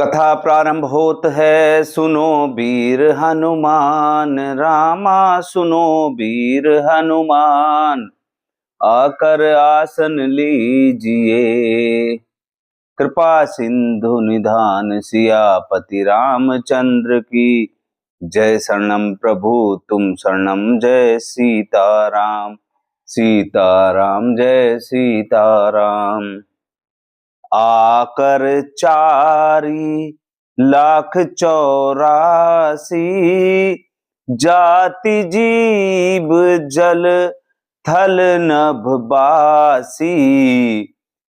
कथा प्रारंभ होत है, सुनो वीर हनुमान। रामा सुनो वीर हनुमान, आकर आसन लीजिए। कृपा सिंधु निधान सियापति रामचंद्र की जय। शरणम प्रभु तुम शरणम, जय सीताराम। सीताराम जय सीताराम। आकर 4,84,00,000 जाति जीव जल थल नभ बासी।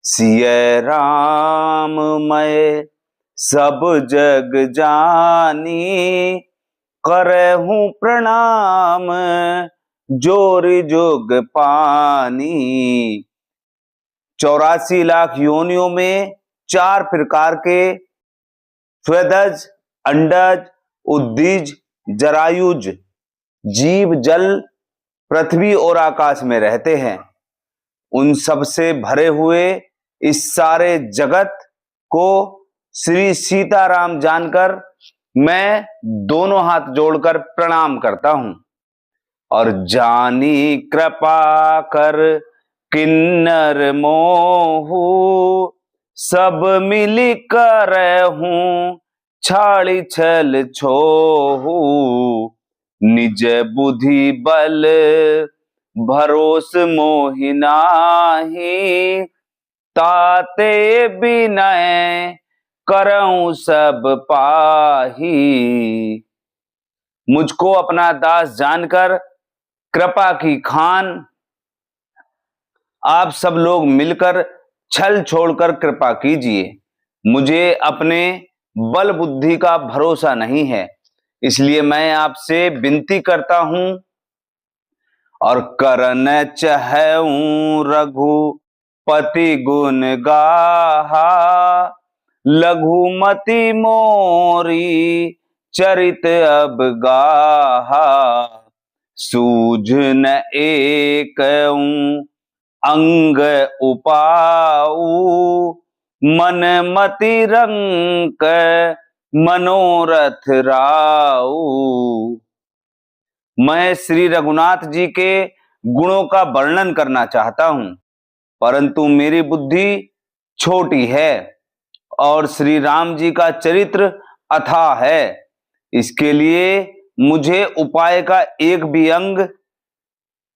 सिय राम मैं सब जग जानी, करहूँ प्रणाम जोर जोग पानी। 84 लाख योनियों में 4 प्रकार के स्वेदज, अंडज, उद्दीज, जरायुज जीव जल, पृथ्वी और आकाश में रहते हैं। उन सब से भरे हुए इस सारे जगत को श्री सीताराम जानकर मैं दोनों हाथ जोड़कर प्रणाम करता हूं। और जानी कृपा कर किन्नर मोहू, सब मिली करहूँ छाड़ी छल छोहू। निज बुद्धि बल भरोस मोहि नाहि, ताते बिनय करऊं सब पाही। मुझको अपना दास जानकर कृपा की खान आप सब लोग मिलकर छल छोड़कर कृपा कीजिए। मुझे अपने बल बुद्धि का भरोसा नहीं है, इसलिए मैं आपसे विनती करता हूं। और करन चहऊं रघुपति गुण गाहा, लघुमति मोरी चरित अब गाहा। सूझ न एकऊं अंग उपाऊ, मन मति रंक मनोरथ राऊ। मैं श्री रघुनाथ जी के गुणों का वर्णन करना चाहता हूं, परंतु मेरी बुद्धि छोटी है और श्री राम जी का चरित्र अथाह है। इसके लिए मुझे उपाय का एक भी अंग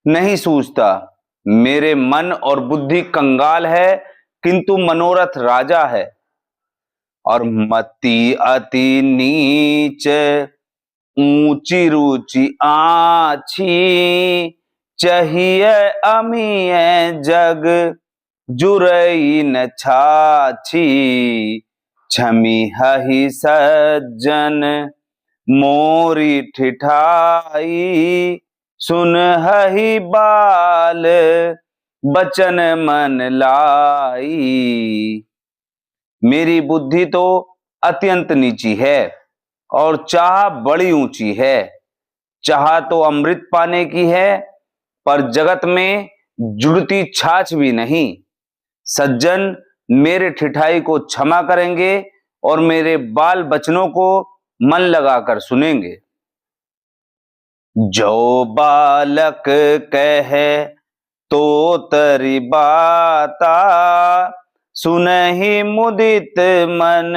नहीं सूझता। मेरे मन और बुद्धि कंगाल है, किंतु मनोरथ राजा है। और मति अति नीच ऊंची रुचि आछी, चाहिए अमीय जग जुरई न छाछी। छमी हहि सज्जन मोरी ठिठाई, सुन हहि बाल बचन मन लाई। मेरी बुद्धि तो अत्यंत नीची है और चाह बड़ी ऊंची है। चाह तो अमृत पाने की है, पर जगत में जुड़ती छाछ भी नहीं। सज्जन मेरे ठिठाई को क्षमा करेंगे और मेरे बाल बचनों को मन लगाकर सुनेंगे। जो बालक कहे तो तरी बाता, सुनहि मुदित मन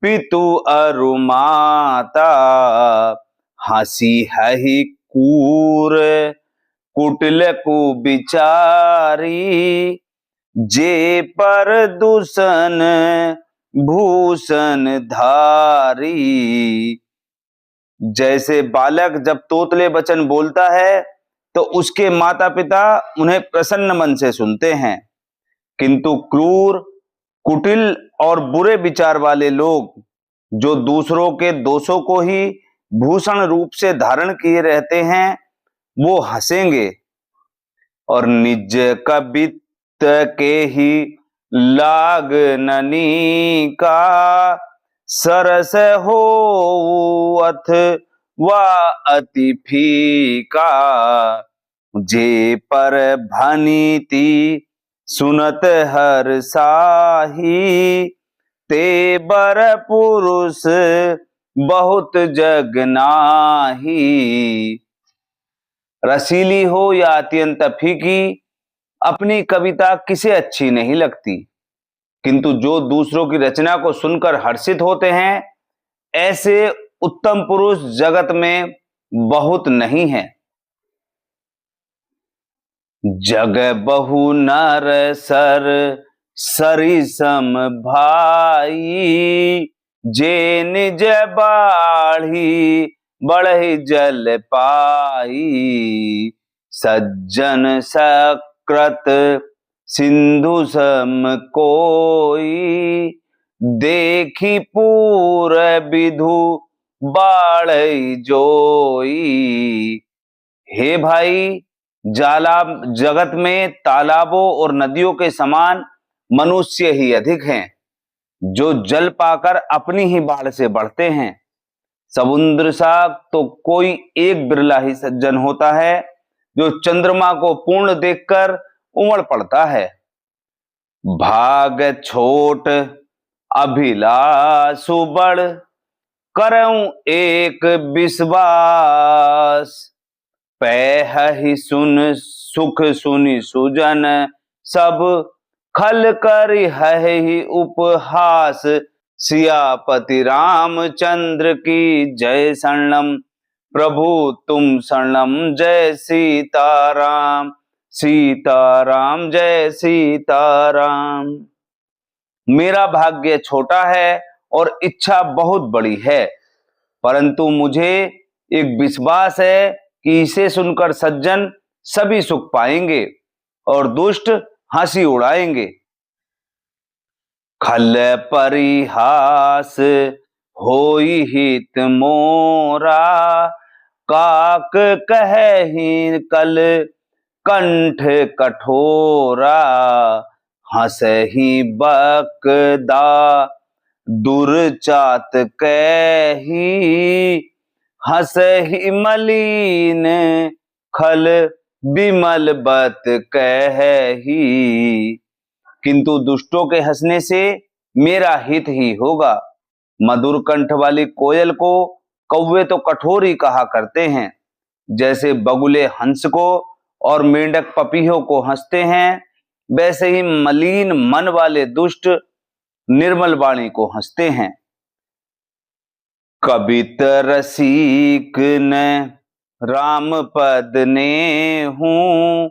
पितु अरु माता। हंसी हहि कूर कुटिल कुबिचारी, जे पर दूषण भूषण धारी। जैसे बालक जब तोतले वचन बोलता है तो उसके माता पिता उन्हें प्रसन्न मन से सुनते हैं, किंतु क्रूर, कुटिल और बुरे विचार वाले लोग जो दूसरों के दोषों को ही भूषण रूप से धारण किए रहते हैं, वो हंसेंगे। और निज कबित के ही लाग ननी का, सरस हो अथ वा अति फीका। जे पर भनीति सुनत हर साही, ते बर पुरुष बहुत जग नाही। रसीली हो या अत्यंत फीकी, अपनी कविता किसे अच्छी नहीं लगती, किंतु जो दूसरों की रचना को सुनकर हर्षित होते हैं, ऐसे उत्तम पुरुष जगत में बहुत नहीं है। जग बहु नर सर सरिसम भाई, जे निज बाढ़ी बढ़हि जल पाई। सज्जन सकृत सिंधु सम कोई, देखी पूर विधु बाढ़ जोई। हे भाई, जगत में तालाबों और नदियों के समान मनुष्य ही अधिक हैं, जो जल पाकर अपनी ही बाढ़ से बढ़ते हैं। समुद्र सा तो कोई एक बिरला ही सज्जन होता है, जो चंद्रमा को पूर्ण देखकर उमड़ पड़ता है। भाग छोट अभिलाषु बड़, करऊं एक विश्वास। पैहि सुन सुख सुनि सुजन सब, खल कर है उपहास। सियापति रामचंद्र की जय शरणम, प्रभु तुम शरणम। जय सीताराम, सीताराम जय सीताराम। मेरा भाग्य छोटा है और इच्छा बहुत बड़ी है, परंतु मुझे एक विश्वास है कि इसे सुनकर सज्जन सभी सुख पाएंगे और दुष्ट हंसी उड़ाएंगे। खल परिहास होई हित मोरा, काक कहि कल कंठ कठोरा। हंसहि बकदा दुर्चात कही, हंसहि मलिन खल विमल बत कही। किंतु दुष्टों के हंसने से मेरा हित ही होगा। मधुर कंठ वाली कोयल को कौवे तो कठोर ही कहा करते हैं, जैसे बगुले हंस को और मेंढक पपीहों को हंसते हैं, वैसे ही मलिन मन वाले दुष्ट निर्मल वाणी को हंसते हैं। कबित रसिक न राम पद ने हूँ,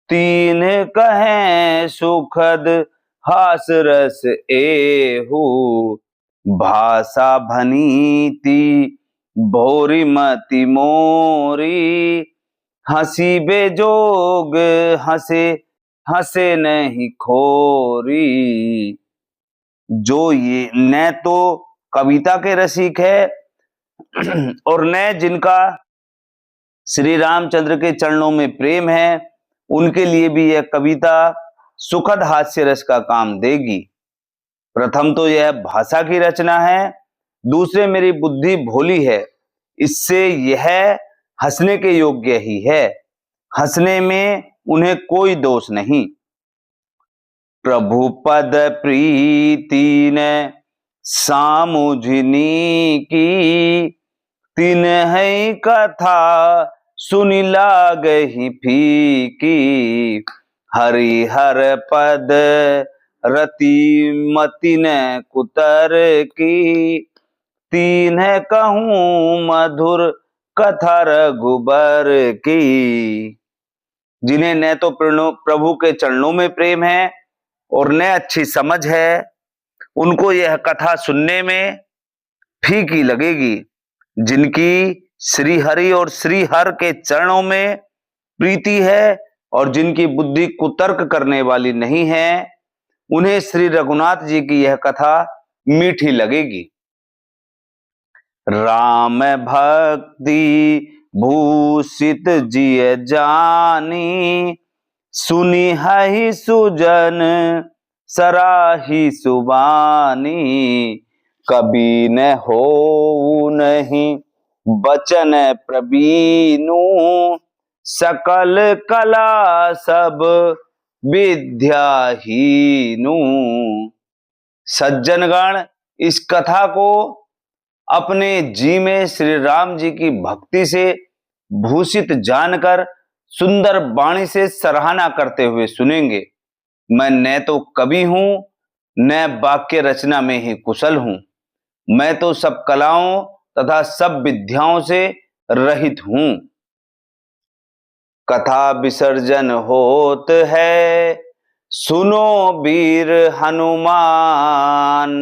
तीन कहें सुखद हास रस एहू। भाषा भनीति भोरी मति मोरी, हंसी बेजोग हंसे हंसे नहीं खोरी। जो ये न तो कविता के रसिक है और न जिनका श्री रामचंद्र के चरणों में प्रेम है, उनके लिए भी यह कविता सुखद हास्य रस का काम देगी। प्रथम तो यह भाषा की रचना है, दूसरे मेरी बुद्धि भोली है, इससे यह हंसने के योग्य ही है। हंसने में उन्हें कोई दोष नहीं। प्रभु पद प्रीति ने सामुझनी की, तीन है कथा सुनि लागहि फीकी। हरिहर पद रति मति न कुतर की, तीन कहूँ मधुर कथा रघुबर की। जिन्हें न तो प्रभु के चरणों में प्रेम है और न अच्छी समझ है, उनको यह कथा सुनने में फीकी लगेगी। जिनकी श्री हरि और श्री हर के चरणों में प्रीति है और जिनकी बुद्धि कुतर्क करने वाली नहीं है, उन्हें श्री रघुनाथ जी की यह कथा मीठी लगेगी। राम भक्ति भूषित जिय जानी, सुनि हहि सुजन सराही सुबानी। कभी न हो नहीं बचन प्रवीणु, सकल कला सब विद्याहीनु। सज्जनगण इस कथा को अपने जी में श्री राम जी की भक्ति से भूषित जानकर सुंदर वाणी से सराहना करते हुए सुनेंगे। मैं न तो कवि हूं न वाक्य रचना में ही कुशल हूं, मैं तो सब कलाओं तथा सब विद्याओं से रहित हूं। कथा विसर्जन होत है, सुनो वीर हनुमान,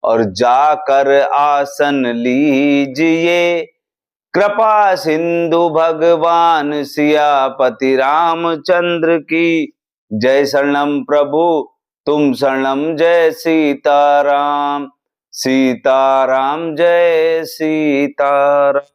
और जाकर आसन लीजिए, कृपा सिंधु भगवान सियापति रामचंद्र की जय। शरणम प्रभु तुम शरणम, जय सीताराम, सीताराम जय सीताराम।